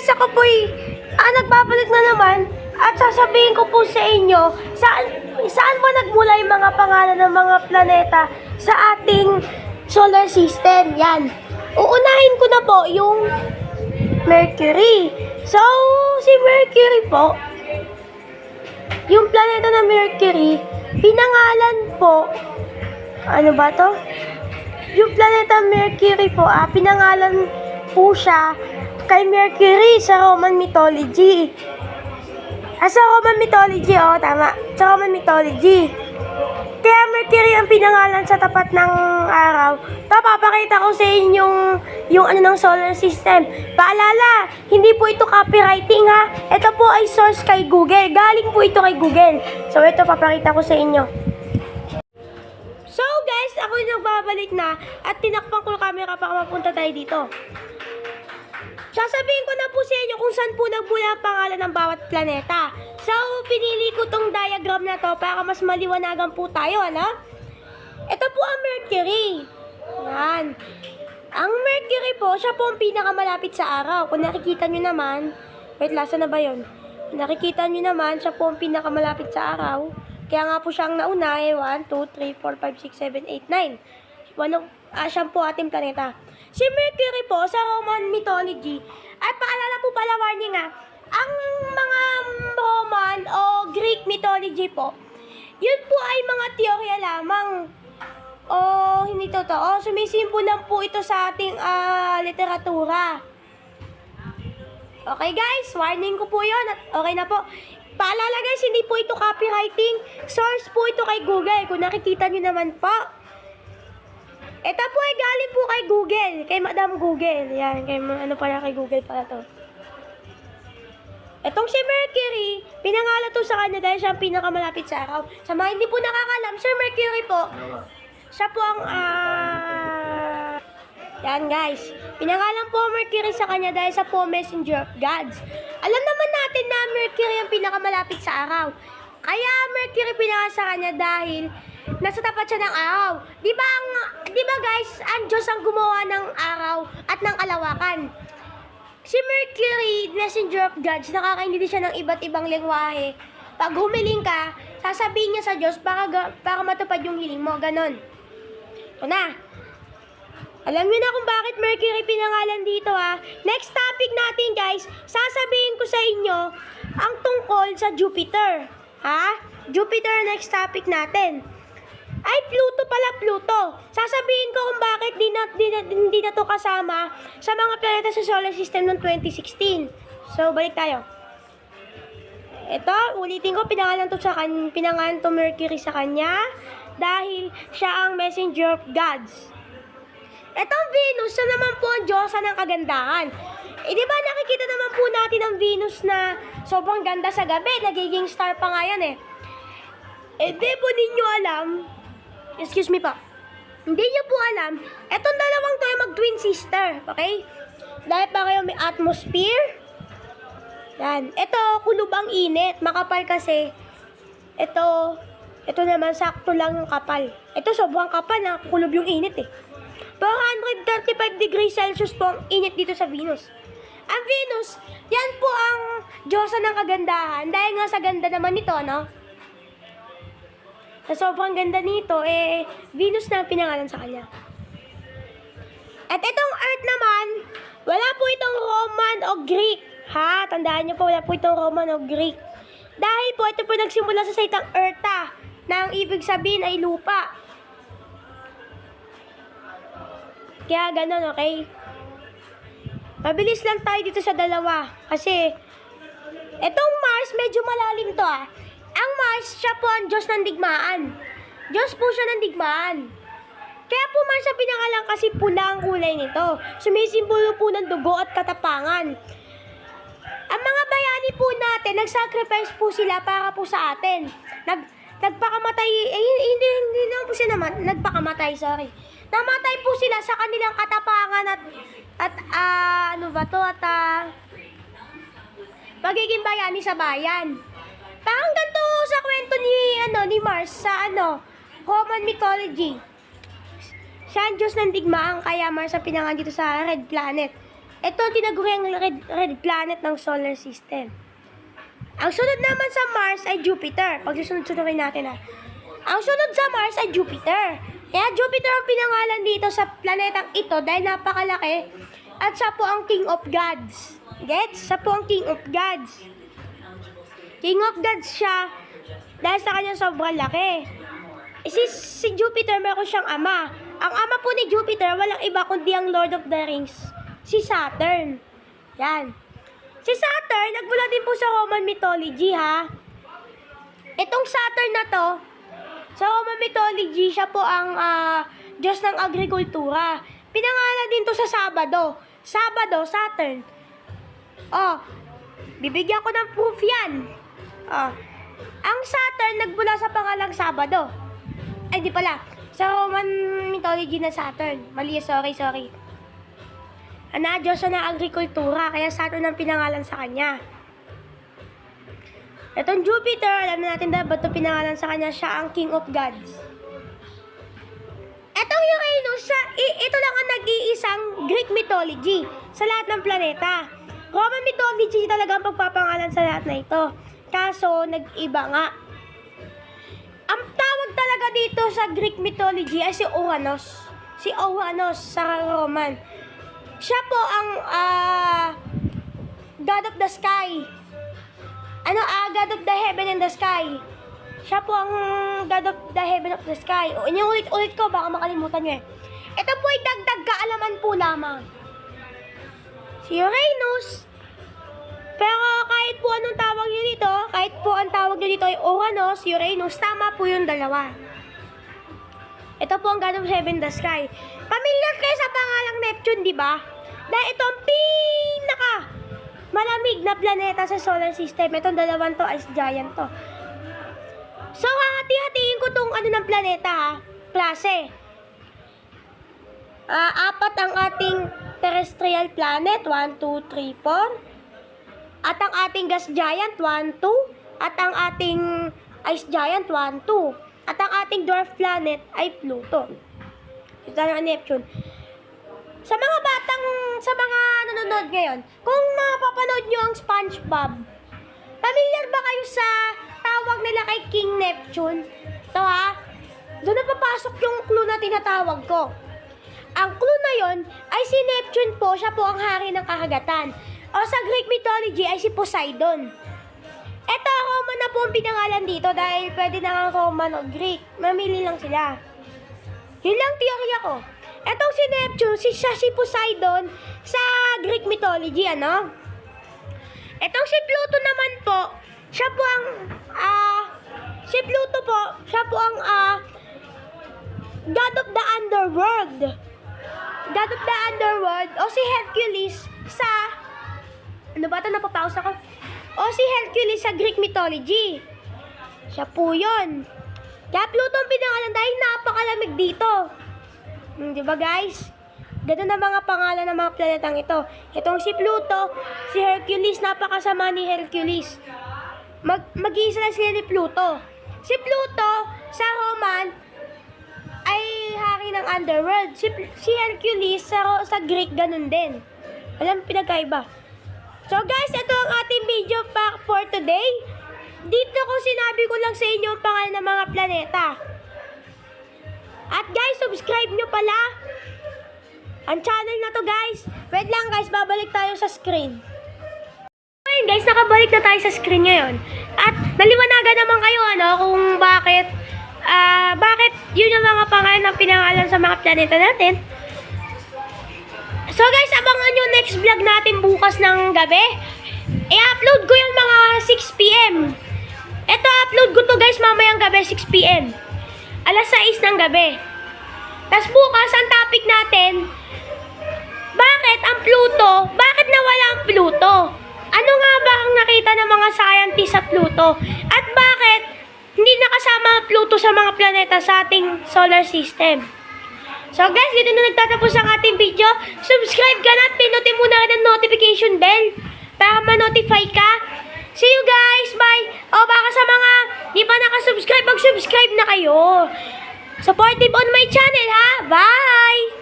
guys, ako po'y nagbabalik na naman at sasabihin ko po sa inyo saan ba nagmula yung mga pangalan ng mga planeta sa ating solar system. Yan. Uunahin ko na po yung Mercury. So, si Mercury po, yung planeta na Mercury, pinangalan po, ano ba to? Yung planeta Mercury po, pinangalan po siya kay Mercury sa Roman mythology. Sa Roman mythology, tama. Sa Roman mythology. Kaya Mercury ang pinangalan sa tapat ng araw. Papakita ko sa inyo yung ng solar system. Paalala, hindi po ito copywriting ha. Ito po ay source kay Google. Galing po ito kay Google. So ito papakita ko sa inyo. So guys, ako yung nagbabalik na at tinakpan ko yung camera para mapunta tayo dito. Sasabihin ko na po sa inyo kung saan po nagmula ang pangalan ng bawat planeta. So, pinili ko tong diagram na to para mas maliwanagan po tayo, ano? Ito po ang Mercury. Yan. Ang Mercury po, siya po ang pinakamalapit sa araw. Kung nakikita nyo naman, wait, lasa na ba yun? Kung nakikita nyo naman, siya po ang pinakamalapit sa araw. Kaya nga po siyang nauna, 1, 2, 3, 4, 5, 6, 7, 8, 9. Siya po ating planeta. Si Mercury po, sa Roman mythology, ay paalala po pala, warning ang mga Roman o Greek mythology po, yun po ay mga teorya lamang. O hindi totoo, sumisimpo lang po ito sa ating literatura. Okay guys, warning ko po yun. Okay na po. Paalala guys, hindi po ito copywriting. Source po ito kay Google. Kung nakikita nyo naman po. Ito po ay galing po kay Google. Kay Madam Google. Yan, kay kay Google pala to. Etong si Mercury, pinangalan to sa kanya dahil siya ang pinakamalapit sa araw. Sa mga hindi po nakakalam, Sir Mercury po, siya po ang, yan guys. Pinangalan po Mercury sa kanya dahil siya po messenger of gods. Alam naman natin na Mercury ang pinakamalapit sa araw. Kaya Mercury pinangalan sa kanya dahil nasa tapat siya ng araw. Di ba guys, ang Diyos ang gumawa ng araw at ng kalawakan. Si Mercury, messenger of gods, nakakaintindi siya ng iba't ibang lengwahe. Pag humiling ka, sasabihin niya sa Diyos para matupad yung hiling mo. Ganon. Ito na. Alam niyo na kung bakit Mercury pinangalan dito ha. Next topic natin guys, sasabihin ko sa inyo ang tungkol sa Jupiter. Ha? Jupiter next topic natin. Ay, Pluto pala, Pluto. Sasabihin ko kung bakit hindi na to kasama sa mga planeta sa solar system noong 2016. So, balik tayo. Ito, ulitin ko, pinangalan to Mercury sa kanya dahil siya ang messenger of gods. Etong Venus, siya naman po ang diyosa ng kagandahan. Di ba nakikita naman po natin ang Venus na sobrang ganda sa gabi, nagiging star pa nga yan di po ninyo alam, excuse me po, hindi nyo po alam, etong dalawang to ay mag-twin sister, okay? Dahil pa kayo may atmosphere, yan, ito kulob ang init, makapal kasi, ito naman sakto lang yung kapal, ito sobrang kapal na kulob yung init 435 degrees Celsius po ang init dito sa Venus. Ang Venus, yan po ang diyosa ng kagandahan. Dahil nga sa ganda naman nito, no? Sa sobrang ganda nito, Venus na ang pinangalan sa kanya. At itong Earth naman, wala po itong Roman o Greek. Ha? Tandaan nyo po, wala po itong Roman o Greek. Dahil po, ito po nagsimula sa salitang Eartha, na ang ibig sabihin ay lupa. Kaya ganun, okay? Mabilis lang tayo dito sa dalawa. Kasi, etong Mars, medyo malalim to Ang Mars, siya po ang Diyos ng digmaan. Diyos po siya ng digmaan. Kaya po Mars ang pinangalan kasi pula ang kulay nito. Sumisimbolo po ng dugo at katapangan. Ang mga bayani po natin, nag-sacrifice po sila para po sa atin. Nagpakamatay, hindi naman po sila nagpakamatay, sorry. Namatay po sila sa kanilang katapangan at pagiging bayani sa bayan. Parang ganito sa kwento ni Mars sa Roman mythology. Siya ang Diyos ng digmaan, kaya Mars ang pinangalan dito sa red planet. Ito tinaguriang red planet ng solar system. Ang sunod naman sa Mars ay Jupiter. Pagsusunod-sunodin natin Ang sunod sa Mars ay Jupiter. Kaya Jupiter ang pinangalan dito sa planetang ito dahil napakalaki at siya po ang King of Gods. Gets? Siya po ang King of Gods. King of Gods siya dahil sa kanya sobrang laki. Si Jupiter, meron siyang ama. Ang ama po ni Jupiter, walang iba kundi ang Lord of the Rings, si Saturn. Yan. Si Saturn, nagmula din po sa Roman mythology, ha? Itong Saturn na to, sa Roman mythology, siya po ang Diyos ng agrikultura. Pinangalan din to sa Sabado. Sabado, Saturn. Bibigyan ko ng proof yan. Ang Saturn, nagmula sa pangalang Sabado. Ay, di pala. Sa Roman mythology na Saturn. Mali, sorry. Diyos na ng agrikultura, kaya Saturn ang pinangalan sa kanya. Itong Jupiter, alam na natin na ba't ito pinangalan sa kanya, siya ang King of Gods. Itong Uranus, ito lang ang nag-iisang Greek mythology sa lahat ng planeta. Roman mythology talaga ang pagpapangalan sa lahat na ito. Kaso, nag-iba nga. Ang tawag talaga dito sa Greek mythology ay si Uranus. Si Uranus sa Roman. Siya po ang God of the Sky. God of the Heaven and the Sky. Siya po ang God of the Heaven of the Sky. Inuulit ko, baka makalimutan nyo Ito po ay dagdag kaalaman po lamang. Si Uranus. Pero kahit po anong tawag nyo dito, kahit po ang tawag nyo dito ay Uranus, Uranus, tama po yung dalawa. Ito po ang God of Heaven and the Sky. Pamilyar kayo sa pangalang Neptune, di ba? Dahil ito ang pinaka malamig na planeta sa solar system. Itong dalawang to, ice giant to. So, hahati-hatiin ko tong ng planeta, klase. 4 ang ating terrestrial planet, 1, 2, 3, 4. At ang ating gas giant, 1, 2. At ang ating ice giant, 1, 2. At ang ating dwarf planet ay Pluto. Ito ang Neptune. Sa mga nanonood ngayon, kung napapanood nyo ang SpongeBob, familiar ba kayo sa tawag nila kay King Neptune? Ito doon na papasok yung clue na tinatawag ko. Ang clue na yon ay si Neptune po, siya po ang hari ng kahagatan. O sa Greek mythology ay si Poseidon. Ito, Roman na po ang pinangalan dito dahil pwede na ang Roman o Greek. Mamili lang sila. Yun lang teorya ko. Etong si Neptune, si Poseidon sa Greek mythology, Etong si Pluto naman po, siya po ang, God of the Underworld. God of the Underworld, o si Hercules sa, napapause ako? O si Hercules sa Greek mythology. Siya po yun. Kaya Pluto ang pinangalan dahil napakalamig dito. Di ba guys? Ganun ang mga pangalan ng mga planetang ito. Itong si Pluto, si Hercules, napakasama ni Hercules. Mag-iisa lang sila ni Pluto. Si Pluto, sa Roman, ay hari ng underworld. Si Hercules, sa Greek, ganun din. Alam, pinagkaiba. So guys, ito ang ating video pack for today. Dito ko sinabi ko lang sa inyo ang pangalan ng mga planeta. At guys, subscribe nyo pala ang channel na to guys. Wait lang guys, babalik tayo sa screen. Ngayon guys, nakabalik na tayo sa screen ngayon. At naliwanagan naman kayo kung bakit yun yung mga pangalan ng pinangalan sa mga planeta natin. So guys, abangan nyo next vlog natin bukas ng gabi. I-upload ko yung mga 6 PM. Ito, upload ko to guys mamayang gabi, 6 PM. Alas 6 ng gabi. Tapos bukas, ang topic natin, bakit ang Pluto? Bakit nawala ang Pluto? Ano nga ba ang nakita ng mga scientists sa Pluto? At bakit hindi nakasama ang Pluto sa mga planeta sa ating solar system? So guys, dito na nagtatapos ang ating video. Subscribe ka na at pinutin mo na rin ang notification bell para ma-notify ka. See you guys! Bye! O baka sa mga di pa nakasubscribe, mag-subscribe na kayo. Supportive on my channel ha! Bye!